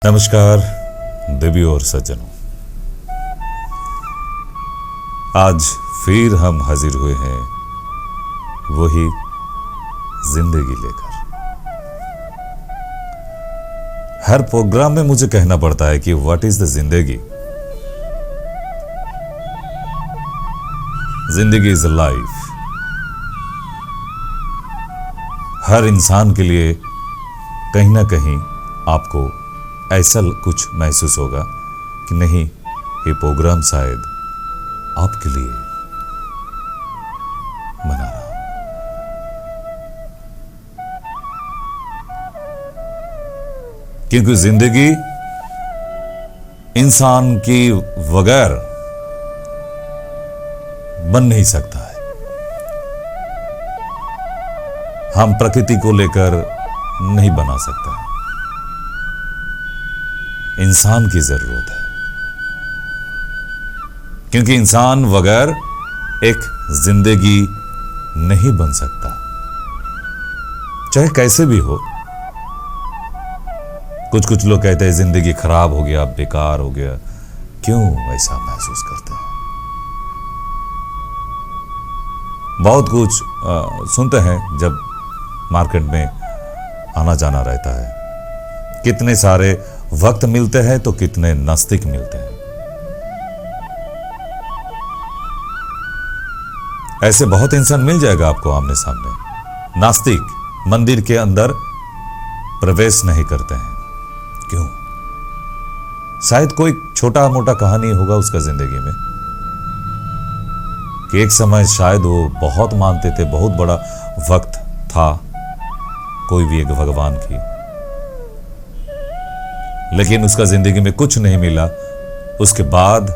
नमस्कार देवियों और सज्जनों, आज फिर हम हाजिर हुए हैं वही जिंदगी लेकर। हर प्रोग्राम में मुझे कहना पड़ता है कि व्हाट इज द जिंदगी। जिंदगी इज अ लाइफ। हर इंसान के लिए कहीं ना कहीं आपको ऐसा कुछ महसूस होगा कि नहीं, ये प्रोग्राम शायद आपके लिए बना रहा। क्योंकि जिंदगी इंसान की बगैर बन नहीं सकता है। हम प्रकृति को लेकर नहीं बना सकते हैं, इंसान की जरूरत है। क्योंकि इंसान बगैर एक जिंदगी नहीं बन सकता, चाहे कैसे भी हो। कुछ लोग कहते हैं जिंदगी खराब हो गया, बेकार हो गया। क्यों ऐसा महसूस करते हैं? बहुत कुछ सुनते हैं जब मार्केट में आना जाना रहता है। कितने सारे वक्त मिलते हैं तो कितने नास्तिक मिलते हैं। ऐसे बहुत इंसान मिल जाएगा आपको आमने सामने। नास्तिक मंदिर के अंदर प्रवेश नहीं करते हैं। क्यों? शायद कोई छोटा मोटा कहानी होगा उसका जिंदगी में कि एक समय शायद वो बहुत मानते थे, बहुत बड़ा वक्त था कोई भी एक भगवान की, लेकिन उसका जिंदगी में कुछ नहीं मिला। उसके बाद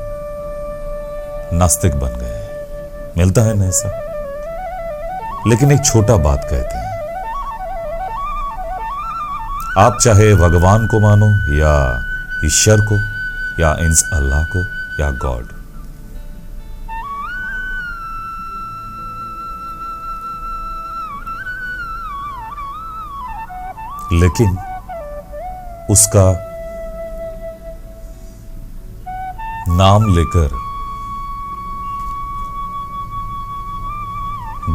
नास्तिक बन गए। मिलता है ना ऐसा। लेकिन एक छोटा बात कहते हैं, आप चाहे भगवान को मानो या ईश्वर को या इंस अल्लाह को या गॉड, लेकिन उसका नाम लेकर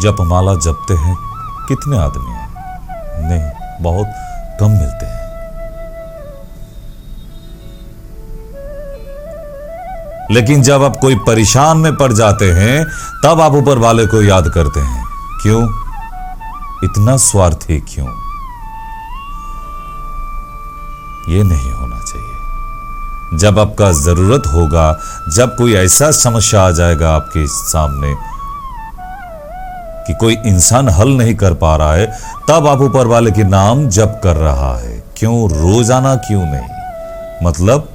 जपमाला जपते हैं कितने आदमी हैं? नहीं, बहुत कम मिलते हैं। लेकिन जब आप कोई परेशान में पड़ जाते हैं तब आप ऊपर वाले को याद करते हैं। क्यों? इतना स्वार्थी क्यों? ये नहीं होना चाहिए। जब आपका जरूरत होगा, जब कोई ऐसा समस्या आ जाएगा आपके सामने कि कोई इंसान हल नहीं कर पा रहा है, तब आप ऊपर वाले के नाम जप कर रहा है। क्यों? रोजाना क्यों नहीं? मतलब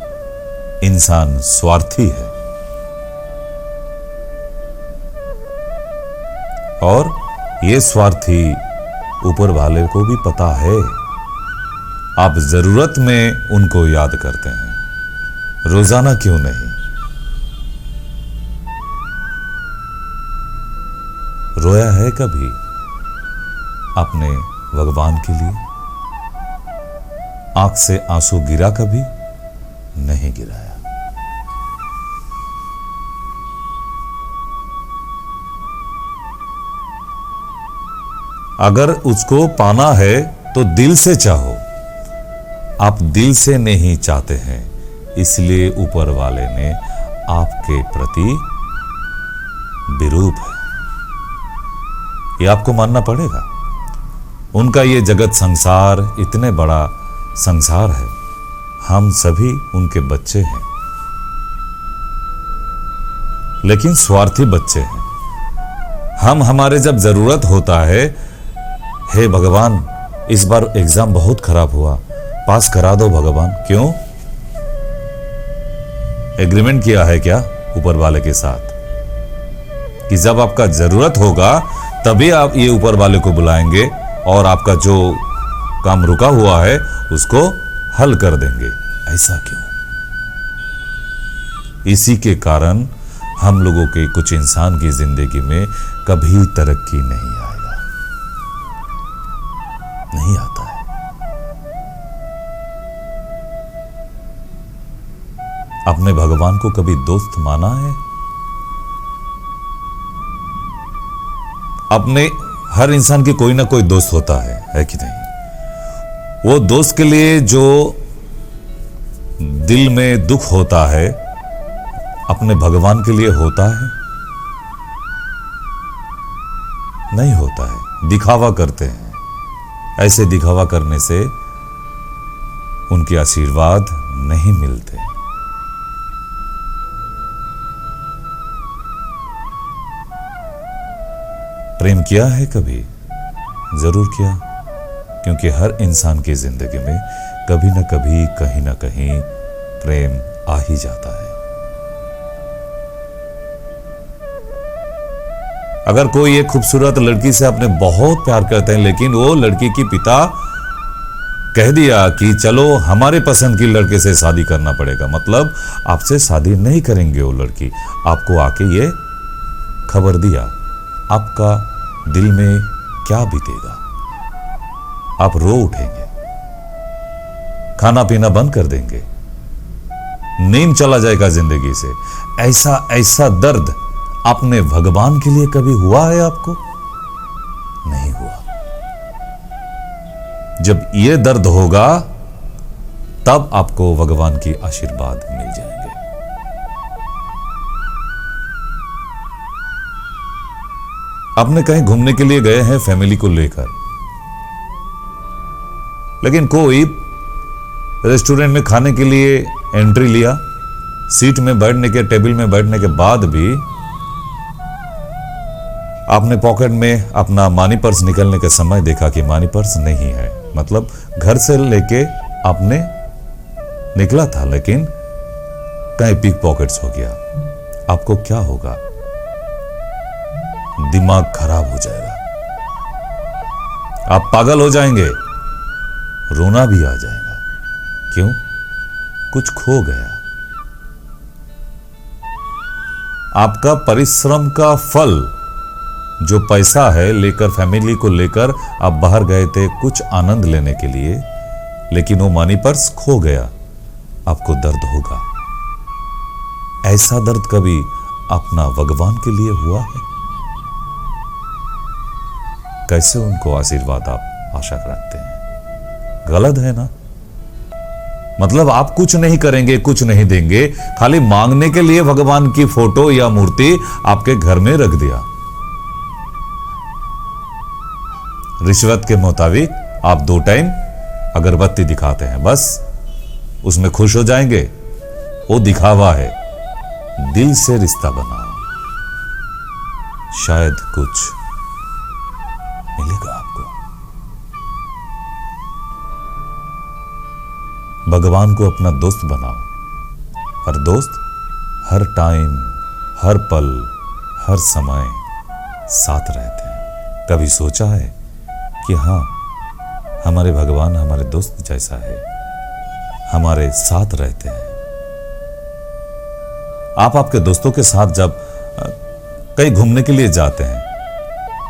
इंसान स्वार्थी है। और ये स्वार्थी ऊपर वाले को भी पता है। आप जरूरत में उनको याद करते हैं, रोजाना क्यों नहीं? रोया है कभी आपने भगवान के लिए? आंख से आंसू गिरा कभी? नहीं गिराया। अगर उसको पाना है तो दिल से चाहो। आप दिल से नहीं चाहते हैं, इसलिए ऊपर वाले ने आपके प्रति विरूप है। ये आपको मानना पड़ेगा। उनका ये जगत संसार इतने बड़ा संसार है, हम सभी उनके बच्चे हैं, लेकिन स्वार्थी बच्चे हैं। हम हमारे जब जरूरत होता है, हे भगवान इस बार एग्जाम बहुत खराब हुआ, पास करा दो भगवान। क्यों? एग्रीमेंट किया है क्या ऊपर वाले के साथ कि जब आपका जरूरत होगा तभी आप ये ऊपर वाले को बुलाएंगे और आपका जो काम रुका हुआ है उसको हल कर देंगे? ऐसा क्यों? इसी के कारण हम लोगों के कुछ इंसान की जिंदगी में कभी तरक्की नहीं आएगा, नहीं आता है। आपने भगवान को कभी दोस्त माना है? अपने हर इंसान की कोई ना कोई दोस्त होता है कि नहीं? वो दोस्त के लिए जो दिल में दुख होता है, अपने भगवान के लिए होता है? नहीं होता है। दिखावा करते हैं। ऐसे दिखावा करने से उनके आशीर्वाद नहीं मिलते। प्रेम किया है कभी? जरूर किया, क्योंकि हर इंसान की जिंदगी में कभी ना कभी, कहीं ना कहीं प्रेम आ ही जाता है। अगर कोई एक खूबसूरत लड़की से आपने बहुत प्यार करते हैं, लेकिन वो लड़की की पिता कह दिया कि चलो हमारे पसंद की लड़के से शादी करना पड़ेगा, मतलब आपसे शादी नहीं करेंगे वो लड़की, आपको आके ये खबर दिया, आपका दिल में क्या बीतेगा? आप रो उठेंगे, खाना पीना बंद कर देंगे, नींद चला जाएगा जिंदगी से। ऐसा ऐसा दर्द अपने भगवान के लिए कभी हुआ है आपको? नहीं हुआ। जब यह दर्द होगा तब आपको भगवान की आशीर्वाद मिल जाएंगे। आपने कहीं घूमने के लिए गए हैं फैमिली को लेकर, लेकिन कोई रेस्टोरेंट में खाने के लिए एंट्री लिया, सीट में बैठने के, टेबल में बैठने के बाद भी आपने पॉकेट में अपना मनी पर्स निकलने के समय देखा कि मनी पर्स नहीं है, मतलब घर से लेके आपने निकला था लेकिन कहीं पिक पॉकेट्स हो गया। आपको क्या होगा? दिमाग खराब हो जाएगा, आप पागल हो जाएंगे, रोना भी आ जाएगा। क्यों? कुछ खो गया। आपका परिश्रम का फल जो पैसा है लेकर, फैमिली को लेकर आप बाहर गए थे कुछ आनंद लेने के लिए, लेकिन वो मनी पर्स खो गया, आपको दर्द होगा। ऐसा दर्द कभी अपना भगवान के लिए हुआ है? कैसे उनको आशीर्वाद आप आशा रखते हैं? गलत है ना? मतलब आप कुछ नहीं करेंगे, कुछ नहीं देंगे, खाली मांगने के लिए भगवान की फोटो या मूर्ति आपके घर में रख दिया। रिश्वत के मुताबिक आप 2 टाइम अगरबत्ती दिखाते हैं, बस उसमें खुश हो जाएंगे। वो दिखावा है। दिल से रिश्ता बनाओ, शायद कुछ मिलेगा आपको। भगवान को अपना दोस्त बनाओ, और दोस्त हर टाइम, हर पल, हर समय साथ रहते हैं। कभी सोचा है कि हाँ, हमारे भगवान हमारे दोस्त जैसा है, हमारे साथ रहते हैं। आप आपके दोस्तों के साथ जब कहीं घूमने के लिए जाते हैं,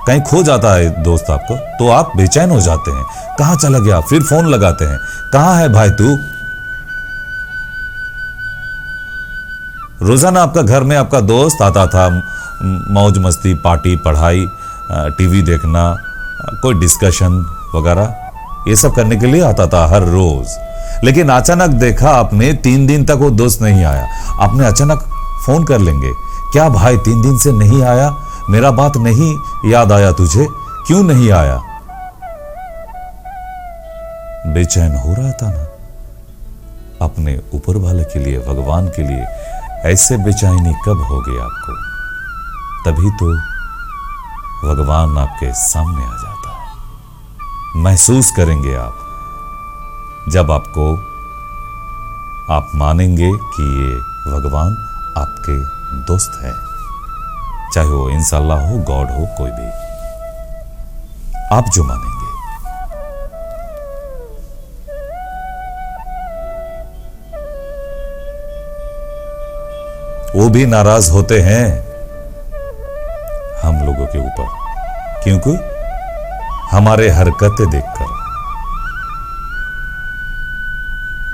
कहीं खो जाता है दोस्त आपको, तो आप बेचैन हो जाते हैं, कहां चला गया? फिर फोन लगाते हैं, कहां है भाई तू? रोजाना आपका घर में आपका दोस्त आता था, मौज मस्ती, पार्टी, पढ़ाई, टीवी देखना, कोई डिस्कशन वगैरह, ये सब करने के लिए आता था हर रोज। लेकिन अचानक देखा आपने 3 दिन तक वो दोस्त नहीं आया। आपने अचानक फोन कर लेंगे, क्या भाई 3 दिन से नहीं आया? मेरा बात नहीं याद आया तुझे? क्यों नहीं आया? बेचैन हो रहा था ना? अपने ऊपर वाले के लिए, भगवान के लिए ऐसे बेचैनी कब हो गई आपको? तभी तो भगवान आपके सामने आ जाता है। महसूस करेंगे आप जब आप मानेंगे कि ये भगवान आपके दोस्त है, चाहे वो इंशाअल्लाह हो, गॉड हो, कोई भी, आप जो मानेंगे। वो भी नाराज होते हैं हम लोगों के ऊपर, क्योंकि हमारे हरकतें देखकर,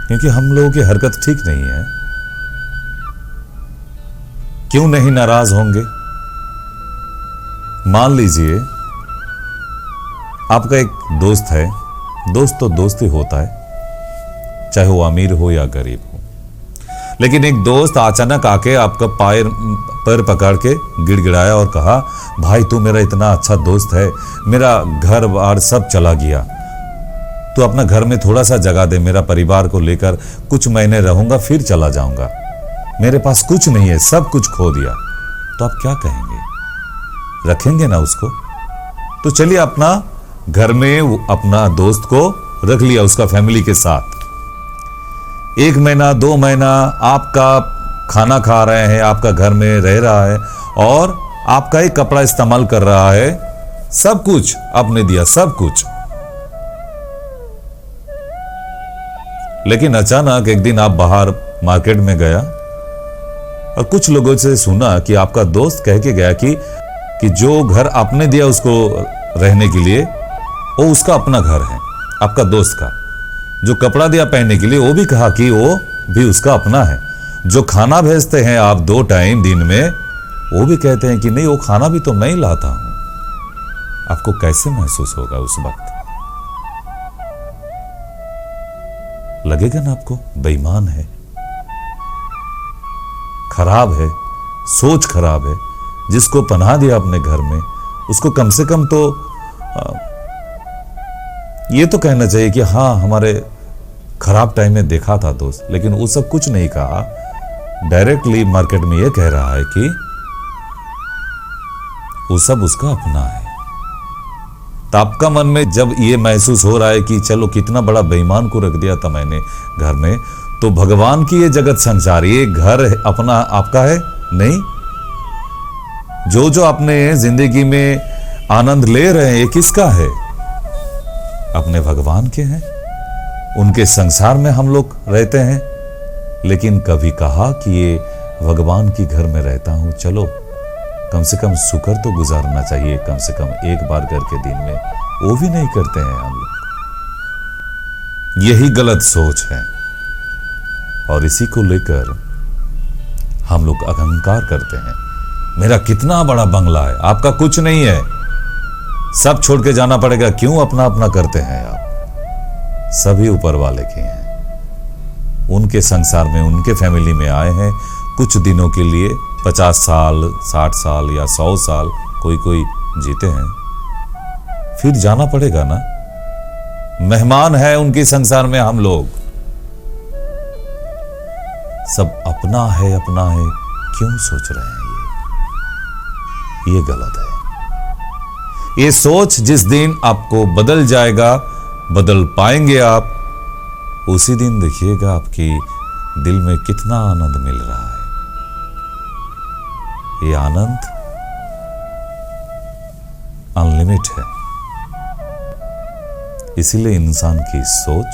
क्योंकि हम लोगों की हरकत ठीक नहीं है, क्यों नहीं नाराज होंगे? मान लीजिए आपका एक दोस्त है, दोस्त तो दोस्त ही होता है, चाहे वो अमीर हो या गरीब हो। लेकिन एक दोस्त अचानक आके आपका पैर पकड़ के गिड़गिड़ाया और कहा, भाई तू मेरा इतना अच्छा दोस्त है, मेरा घर बार सब चला गया, तो अपना घर में थोड़ा सा जगह दे, मेरा परिवार को लेकर कुछ महीने रहूंगा फिर चला जाऊंगा, मेरे पास कुछ नहीं है, सब कुछ खो दिया। तो आप क्या कहेंगे? रखेंगे ना उसको? तो चलिए अपना घर में अपना दोस्त को रख लिया उसका फैमिली के साथ। 1 महीना 2 महीना आपका खाना खा रहे हैं, आपका घर में रह रहा है और आपका ही कपड़ा इस्तेमाल कर रहा है, सब कुछ आपने दिया, सब कुछ। लेकिन अचानक एक दिन आप बाहर मार्केट में गया और कुछ लोगों से सुना कि आपका दोस्त कह के गया कि जो घर आपने दिया उसको रहने के लिए, वो उसका अपना घर है, आपका दोस्त का। जो कपड़ा दिया पहनने के लिए, वो भी कहा कि वो भी उसका अपना है। जो खाना भेजते हैं आप 2 टाइम दिन में, वो भी कहते हैं कि नहीं, वो खाना भी तो मैं ही लाता हूं। आपको कैसे महसूस होगा उस वक्त? लगेगा ना आपको बेईमान है, खराब है, सोच खराब है। जिसको पनाह दिया अपने घर में, उसको कम से कम तो ये तो कहना चाहिए कि हाँ, हमारे खराब टाइम में देखा था दोस्त। लेकिन वो सब कुछ नहीं कहा, डायरेक्टली मार्केट में ये कह रहा है कि वो सब उसका अपना है। तो आपका मन में जब ये महसूस हो रहा है कि चलो कितना बड़ा बेईमान को रख दिया था मैंने घर में, तो भगवान की ये जगत संसार, ये घर अपना आपका है नहीं। जो अपने जिंदगी में आनंद ले रहे हैं, ये किसका है? अपने भगवान के हैं। उनके संसार में हम लोग रहते हैं। लेकिन कभी कहा कि ये भगवान की घर में रहता हूं, चलो कम से कम शुक्र तो गुजारना चाहिए, कम से कम एक बार करके दिन में। वो भी नहीं करते हैं हम लोग। यही गलत सोच है और इसी को लेकर हम लोग अहंकार करते हैं। मेरा कितना बड़ा बंगला है, आपका कुछ नहीं है, सब छोड़ के जाना पड़ेगा। क्यों अपना अपना करते हैं आप? सभी ऊपर वाले के हैं। उनके संसार में, उनके फैमिली में आए हैं कुछ दिनों के लिए, 50 साल 60 साल या 100 साल कोई जीते हैं, फिर जाना पड़ेगा ना। मेहमान है उनके संसार में हम लोग। सब अपना है क्यों सोच रहे हैं? ये गलत है। ये सोच जिस दिन आपको बदल जाएगा, बदल पाएंगे आप, उसी दिन देखिएगा आपकी दिल में कितना आनंद मिल रहा है। ये आनंद अनलिमिट है। इसीलिए इंसान की सोच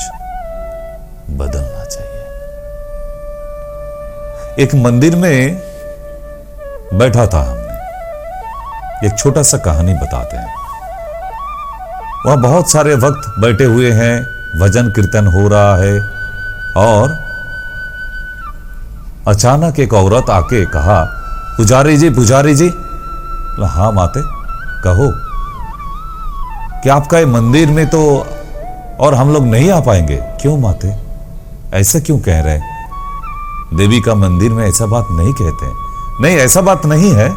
बदलना चाहिए। एक मंदिर में बैठा था हमने, एक छोटा सा कहानी बताते हैं। वहां बहुत सारे वक्त बैठे हुए हैं, भजन कीर्तन हो रहा है और अचानक एक औरत आके कहा, पुजारी जी, पुजारी जी। हाँ माते, कहो। कि आपका ये मंदिर में तो और हम लोग नहीं आ पाएंगे। क्यों माते, ऐसा क्यों कह रहे? देवी का मंदिर में ऐसा बात नहीं कहते हैं। नहीं, ऐसा बात नहीं है,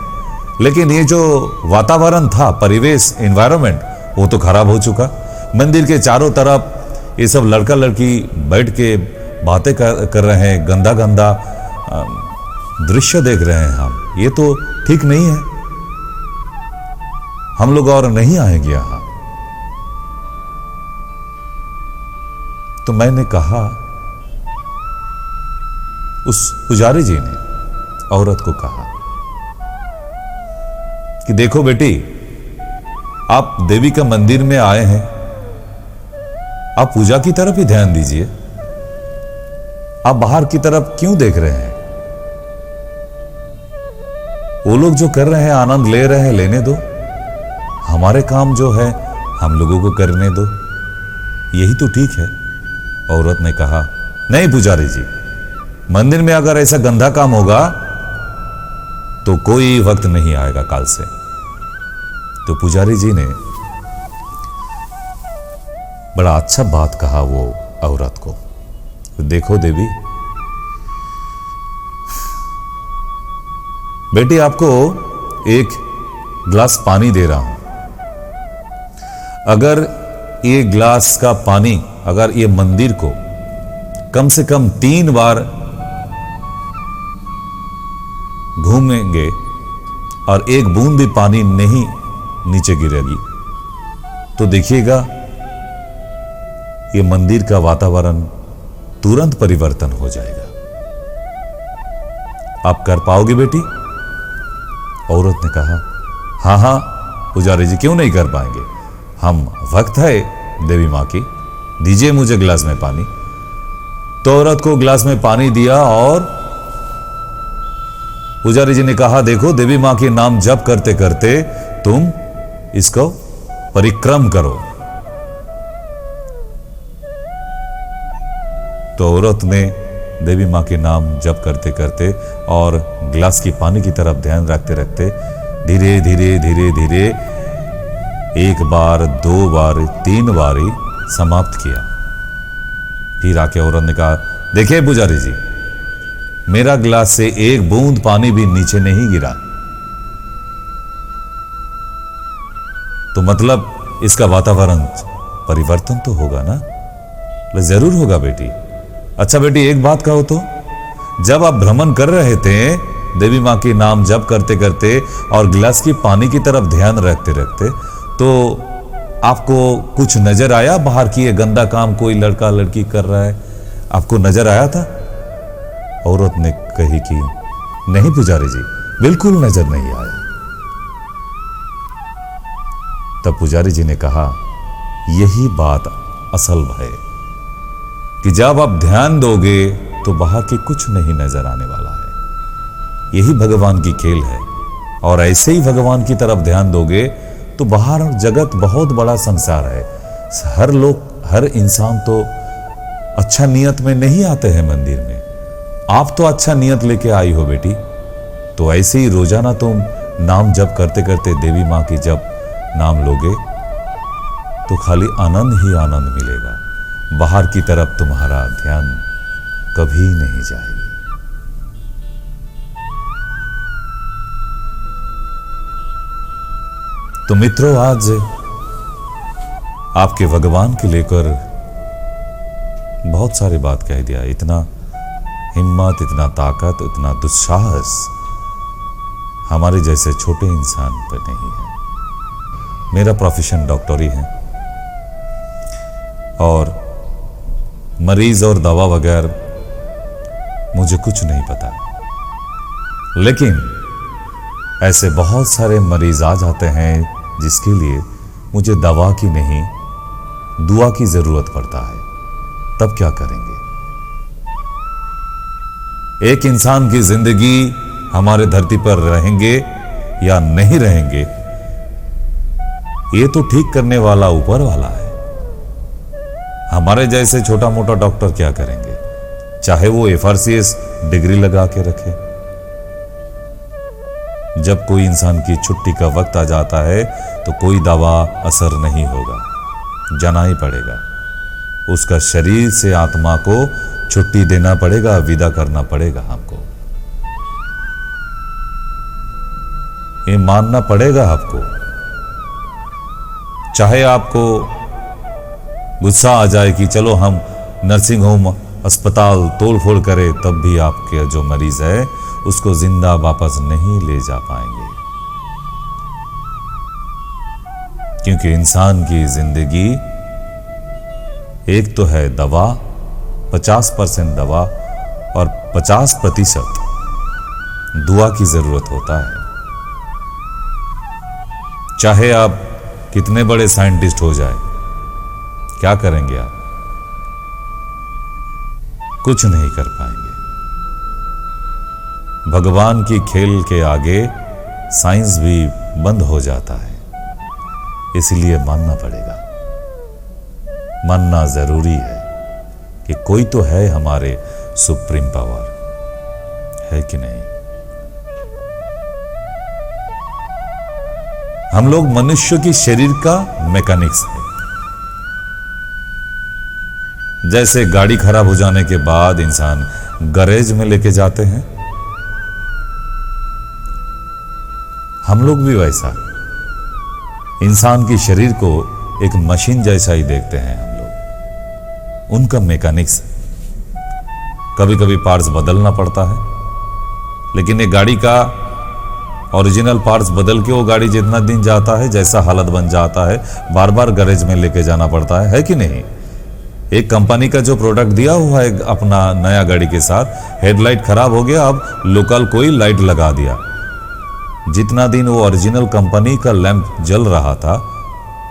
लेकिन ये जो वातावरण था, परिवेश, एनवायरनमेंट, वो तो खराब हो चुका। मंदिर के चारों तरफ ये सब लड़का लड़की बैठ के बातें कर रहे हैं, गंदा गंदा दृश्य देख रहे हैं हम। ये तो ठीक नहीं है, हम लोग और नहीं आएंगे यहां। तो मैंने कहा, उस पुजारी जी ने औरत को कहा कि देखो बेटी, आप देवी का मंदिर में आए हैं, आप पूजा की तरफ ही ध्यान दीजिए। आप बाहर की तरफ क्यों देख रहे हैं? वो लोग जो कर रहे हैं, आनंद ले रहे हैं, लेने दो। हमारे काम जो है हम लोगों को करने दो, यही तो ठीक है। औरत ने कहा, नहीं पुजारी जी, मंदिर में अगर ऐसा गंदा काम होगा तो कोई वक्त नहीं आएगा काल से। तो पुजारी जी ने बड़ा अच्छा बात कहा वो औरत को। देखो देवी, बेटी आपको एक ग्लास पानी दे रहा हूं। अगर ये ग्लास का पानी, अगर ये मंदिर को कम से कम 3 बार घूमेंगे और एक बूंद भी पानी नहीं नीचे गिरेगी, तो देखिएगा ये मंदिर का वातावरण तुरंत परिवर्तन हो जाएगा। आप कर पाओगे बेटी? औरत ने कहा, हाँ हाँ पुजारी जी, क्यों नहीं कर पाएंगे, हम वक्त है देवी मां की, दीजिए मुझे गिलास में पानी। तो औरत को गिलास में पानी दिया और पुजारी जी ने कहा, देखो देवी मां के नाम जप करते करते तुम इसको परिक्रम करो। तो औरत ने देवी मां के नाम जप करते करते और गिलास की पानी की तरफ ध्यान रखते रखते धीरे धीरे धीरे धीरे 1 बार 2 बार 3 बार ही समाप्त किया। फिर आके औरत ने कहा, देखिए पुजारी जी, मेरा गिलास से एक बूंद पानी भी नीचे नहीं गिरा, तो मतलब इसका वातावरण परिवर्तन तो होगा ना? जरूर होगा बेटी। अच्छा बेटी, एक बात कहो तो, जब आप भ्रमण कर रहे थे देवी मां के नाम जप करते करते और गिलास की पानी की तरफ ध्यान रखते रखते, तो आपको कुछ नजर आया बाहर की ये गंदा काम कोई लड़का लड़की कर रहा है, आपको नजर आया था? औरत ने कही कि नहीं पुजारी जी, बिल्कुल नजर नहीं आया। तब पुजारी जी ने कहा, यही बात असल है कि जब आप ध्यान दोगे तो बाहर के कुछ नहीं नजर आने वाला है। यही भगवान की खेल है। और ऐसे ही भगवान की तरफ ध्यान दोगे तो बाहर जगत बहुत बड़ा संसार है। हर लोग, हर इंसान तो अच्छा नियत में नहीं आते हैं मंदिर में। आप तो अच्छा नियत लेके आई हो बेटी, तो ऐसे ही रोजाना तुम नाम जप करते करते देवी मां की जब नाम लोगे तो खाली आनंद ही आनंद मिलेगा। बाहर की तरफ तुम्हारा ध्यान कभी नहीं जाएगी। तो मित्रों, आज आपके भगवान के लेकर बहुत सारी बात कह दिया। इतना हिम्मत, इतना ताकत, इतना दुस्साहस हमारे जैसे छोटे इंसान पर नहीं है। मेरा प्रोफेशन डॉक्टरी है और मरीज और दवा वगैरह मुझे कुछ नहीं पता, लेकिन ऐसे बहुत सारे मरीज आ जाते हैं जिसके लिए मुझे दवा की नहीं, दुआ की जरूरत पड़ता है। तब क्या करेंगे? एक इंसान की जिंदगी हमारे धरती पर रहेंगे या नहीं रहेंगे, ये तो ठीक करने वाला ऊपर वाला है। हमारे जैसे छोटा मोटा डॉक्टर क्या करेंगे? चाहे वो FRCS डिग्री लगा के रखे। जब कोई इंसान की छुट्टी का वक्त आ जाता है तो कोई दवा असर नहीं होगा, जाना ही पड़ेगा। उसका शरीर से आत्मा को छुट्टी देना पड़ेगा, विदा करना पड़ेगा हमको। ये मानना पड़ेगा आपको। चाहे आपको गुस्सा आ जाए कि चलो हम नर्सिंग होम अस्पताल तोड़ फोड़ करें, तब भी आपके जो मरीज है उसको जिंदा वापस नहीं ले जा पाएंगे। क्योंकि इंसान की जिंदगी एक तो है दवा, 50% दवा और 50% दुआ की जरूरत होता है। चाहे आप कितने बड़े साइंटिस्ट हो जाए, क्या करेंगे आप? कुछ नहीं कर पाएंगे। भगवान की खेल के आगे साइंस भी बंद हो जाता है। इसलिए मानना पड़ेगा, मानना जरूरी है कि कोई तो है हमारे सुप्रीम पावर, है कि नहीं? हम लोग मनुष्य की शरीर का मैकेनिक्स है। जैसे गाड़ी खराब हो जाने के बाद इंसान गैरेज में लेके जाते हैं, हम लोग भी वैसा इंसान की शरीर को एक मशीन जैसा ही देखते हैं हम लोग। उनका मैकेनिक्स कभी कभी पार्ट्स बदलना पड़ता है, लेकिन एक गाड़ी का ओरिजिनल पार्ट्स बदल के वो गाड़ी जितना दिन जाता है, जैसा हालत बन जाता है, बार बार गैरेज में लेके जाना पड़ता है कि नहीं। एक कंपनी का जो प्रोडक्ट दिया हुआ है अपना नया गाड़ी के साथ, हेडलाइट खराब हो गया, अब लोकल कोई लाइट लगा दिया। जितना दिन वो ओरिजिनल कंपनी का लैंप जल रहा था,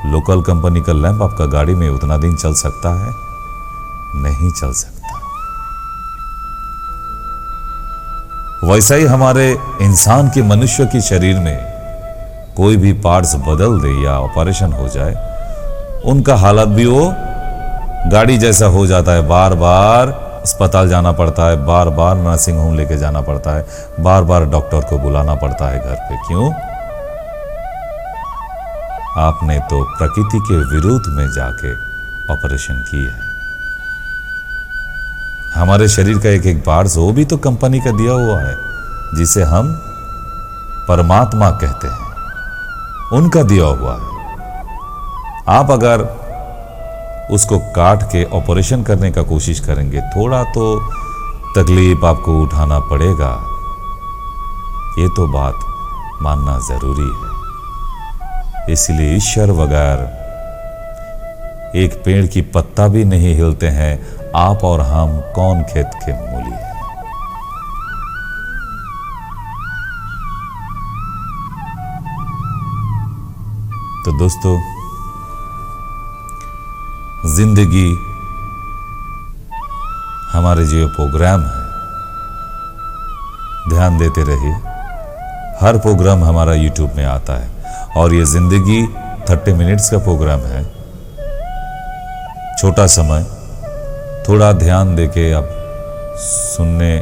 लोकल कंपनी का लैंप आपका गाड़ी में उतना दिन चल सकता है? नहीं चल सकता। वैसा ही हमारे इंसान के, मनुष्य के शरीर में कोई भी पार्ट्स बदल दे या ऑपरेशन हो जाए, उनका हालत भी वो गाड़ी जैसा हो जाता है। बार बार अस्पताल जाना पड़ता है, बार बार नर्सिंग होम लेके जाना पड़ता है, बार बार डॉक्टर को बुलाना पड़ता है घर पे। क्यों? आपने तो प्रकृति के विरुद्ध में जाके ऑपरेशन की है। हमारे शरीर का एक एक पार्ट्स वो भी तो कंपनी का दिया हुआ है, जिसे हम परमात्मा कहते हैं, उनका दिया हुआ है। आप अगर उसको काट के ऑपरेशन करने का कोशिश करेंगे, थोड़ा तो तकलीफ आपको उठाना पड़ेगा। ये तो बात मानना जरूरी है। इसलिए ईश्वर बगैर एक पेड़ की पत्ता भी नहीं हिलते हैं। आप और हम कौन खेत के मूली हैं? तो दोस्तों, जिंदगी हमारे जो प्रोग्राम है, ध्यान देते रहिए। हर प्रोग्राम हमारा यूट्यूब में आता है और ये जिंदगी 30 मिनट्स का प्रोग्राम है। छोटा समय, थोड़ा ध्यान देके आप सुनने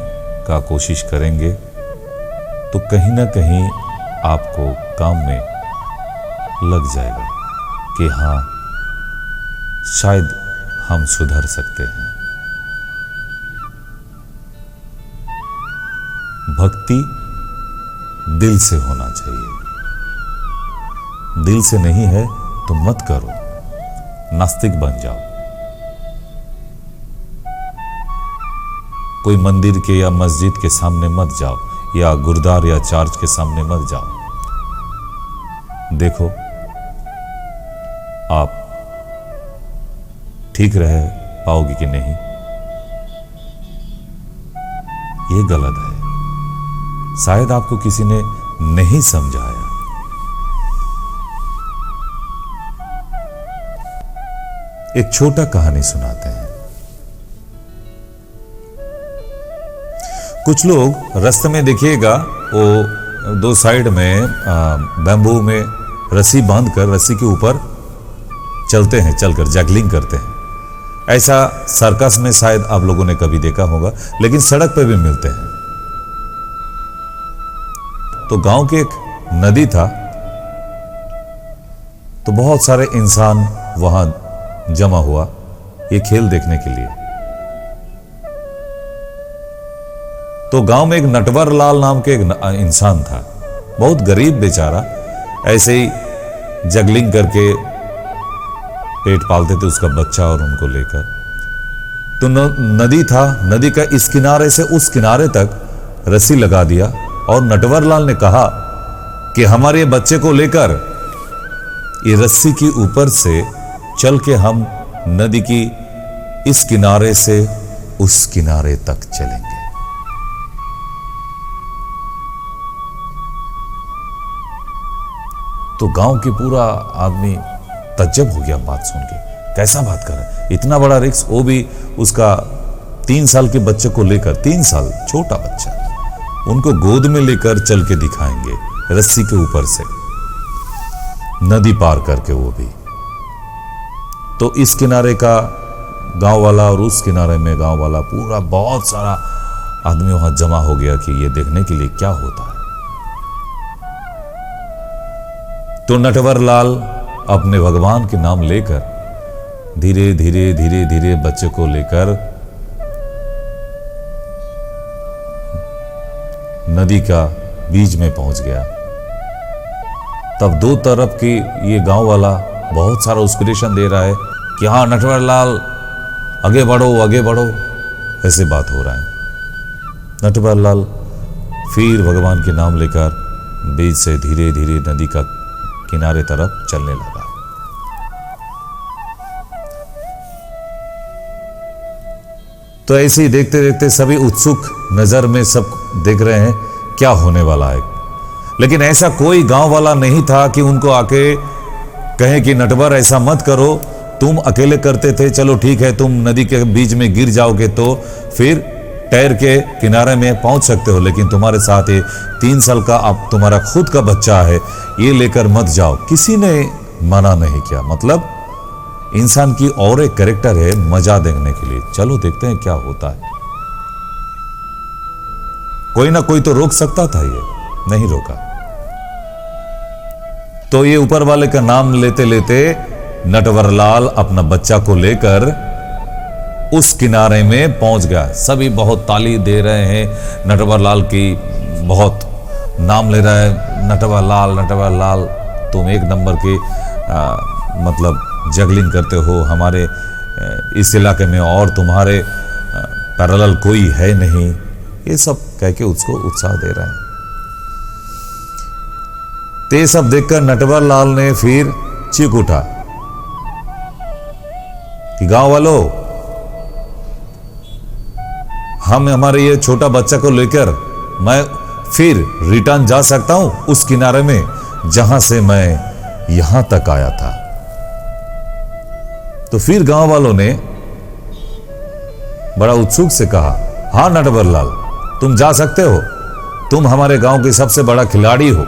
का कोशिश करेंगे तो कहीं ना कहीं आपको काम में लग जाएगा कि हाँ, शायद हम सुधर सकते हैं। भक्ति दिल से होना चाहिए। दिल से नहीं है तो मत करो, नास्तिक बन जाओ। कोई मंदिर के या मस्जिद के सामने मत जाओ, या गुरुद्वार या चर्च के सामने मत जाओ। देखो आप ठीक रह पाओगे कि नहीं। ये गलत है। शायद आपको किसी ने नहीं समझाया। एक छोटा कहानी सुनाते हैं। कुछ लोग रास्ते में देखिएगा, वो दो साइड में बैम्बू में रस्सी बांधकर रस्सी के ऊपर चलते हैं, चलकर जैगलिंग करते हैं। ऐसा सर्कस में शायद आप लोगों ने कभी देखा होगा, लेकिन सड़क पे भी मिलते हैं। तो गांव के एक नदी था, तो बहुत सारे इंसान वहां जमा हुआ ये खेल देखने के लिए। तो गांव में एक नटवर लाल नाम के एक इंसान था, बहुत गरीब बेचारा, ऐसे ही जगलिंग करके पेट पालते थे उसका बच्चा और उनको लेकर। तो नदी था, नदी का इस किनारे से उस किनारे तक रस्सी लगा दिया और नटवरलाल ने कहा कि हमारे बच्चे को लेकर ये रस्सी के ऊपर से चल के हम नदी की इस किनारे से उस किनारे तक चलेंगे। तो गांव के पूरा आदमी तज्जब हो गया बात सुन के। कैसा बात कर रहा है, इतना बड़ा रिस्क, वो भी उसका 3 साल के बच्चे को लेकर। 3 साल छोटा बच्चा, उनको गोद में लेकर चल के दिखाएंगे रस्सी के ऊपर से, नदी पार करके वो भी। तो इस किनारे का गांव वाला और उस किनारे में गांव वाला, पूरा बहुत सारा आदमी वहां जमा हो गया कि ये देखने के लिए क्या होता है। तो तो नटवरलाल अपने भगवान के नाम लेकर धीरे धीरे धीरे धीरे बच्चे को लेकर नदी का बीच में पहुंच गया। तब दो तरफ की ये गांव वाला बहुत सारा इंस्पिरेशन दे रहा है कि हाँ नटवरलाल आगे बढ़ो, ऐसे बात हो रहा है। नटवरलाल फिर भगवान के नाम लेकर बीच से धीरे धीरे नदी का किनारे तरफ चलने लगा। तो ऐसे ही देखते देखते सभी उत्सुक नजर में सब देख रहे हैं क्या होने वाला है, लेकिन ऐसा कोई गांव वाला नहीं था कि उनको आके कहे कि नटवर ऐसा मत करो, तुम अकेले करते थे, चलो ठीक है तुम नदी के बीच में गिर जाओगे तो फिर तैर के किनारे में पहुंच सकते हो, लेकिन तुम्हारे साथ ये 3 साल का अब तुम्हारा खुद का बच्चा है, ये लेकर मत जाओ। किसी ने मना नहीं किया। मतलब इंसान की और एक कैरेक्टर है मजा देखने के लिए, चलो देखते हैं क्या होता है। कोई ना कोई तो रोक सकता था, ये नहीं रोका। तो ये ऊपर वाले का नाम लेते लेते नटवरलाल अपना बच्चा को लेकर उस किनारे में पहुंच गया। सभी बहुत ताली दे रहे हैं नटवरलाल की, बहुत नाम ले रहा है नटवरलाल तुम एक नंबर की मतलब जगलिंग करते हो हमारे इस इलाके में, और तुम्हारे पैरेलल कोई है नहीं, ये सब कह के उसको उत्साह दे रहे हैं। ते सब देखकर नटवरलाल ने फिर चीख उठा कि गांव वालों, हम हमारे ये छोटा बच्चा को लेकर मैं फिर रिटर्न जा सकता हूं उस किनारे में जहां से मैं यहां तक आया था। तो फिर गांव वालों ने बड़ा उत्सुक से कहा, हां नटवरलाल तुम जा सकते हो, तुम हमारे गांव के सबसे बड़ा खिलाड़ी हो,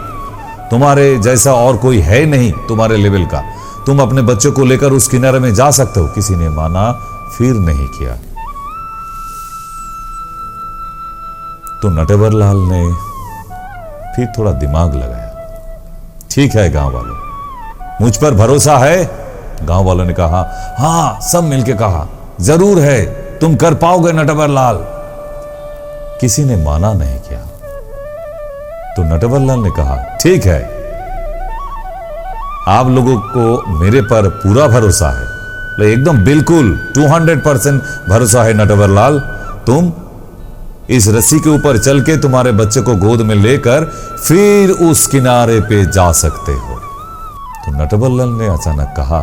तुम्हारे जैसा और कोई है नहीं तुम्हारे लेवल का, तुम अपने बच्चों को लेकर उस किनारे में जा सकते हो। किसी ने माना फिर नहीं किया। तो नटवरलाल ने फिर थोड़ा दिमाग लगाया, ठीक है गांव वालों, मुझ पर भरोसा है? गांव वालों ने कहा, हां, सब मिलके कहा, जरूर है, तुम कर पाओगे नटवरलाल। किसी ने माना नहीं किया। तो नटवरलाल ने कहा, ठीक है, आप लोगों को मेरे पर पूरा भरोसा है, एकदम बिल्कुल 200% भरोसा है नटवरलाल, तुम इस रस्सी के ऊपर चल के तुम्हारे बच्चे को गोद में लेकर फिर उस किनारे पे जा सकते हो। तो नटवरलाल ने अचानक कहा,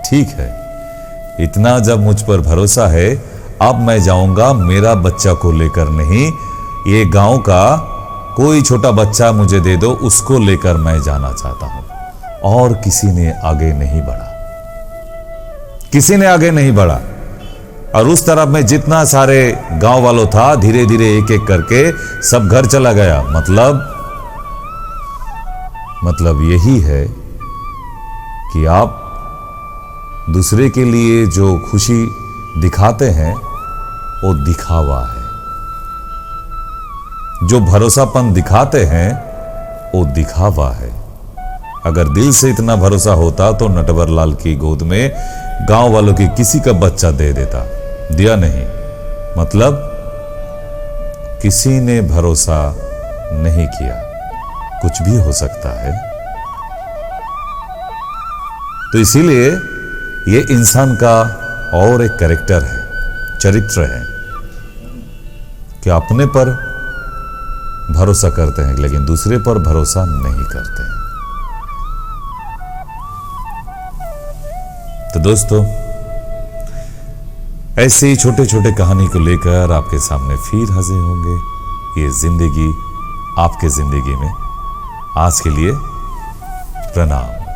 ठीक है, इतना जब मुझ पर भरोसा है, अब मैं जाऊंगा मेरा बच्चा को लेकर नहीं, ये गांव का कोई छोटा बच्चा मुझे दे दो, उसको लेकर मैं जाना चाहता हूं। और किसी ने आगे नहीं बढ़ा, किसी ने आगे नहीं बढ़ा। और उस तरफ में जितना सारे गांव वालों था, धीरे धीरे एक एक करके सब घर चला गया। मतलब यही है कि आप दूसरे के लिए जो खुशी दिखाते हैं वो दिखावा है, जो भरोसापन दिखाते हैं वो दिखावा है। अगर दिल से इतना भरोसा होता तो नटवरलाल की गोद में गांव वालों की किसी का बच्चा दे देता, दिया नहीं। मतलब किसी ने भरोसा नहीं किया, कुछ भी हो सकता है। तो इसीलिए ये इंसान का और एक कैरेक्टर है, चरित्र है कि अपने पर भरोसा करते हैं लेकिन दूसरे पर भरोसा नहीं करते हैं। तो दोस्तों, ऐसे ही छोटे छोटे कहानी को लेकर आपके सामने फिर हाजिर होंगे। ये जिंदगी आपके जिंदगी में। आज के लिए प्रणाम।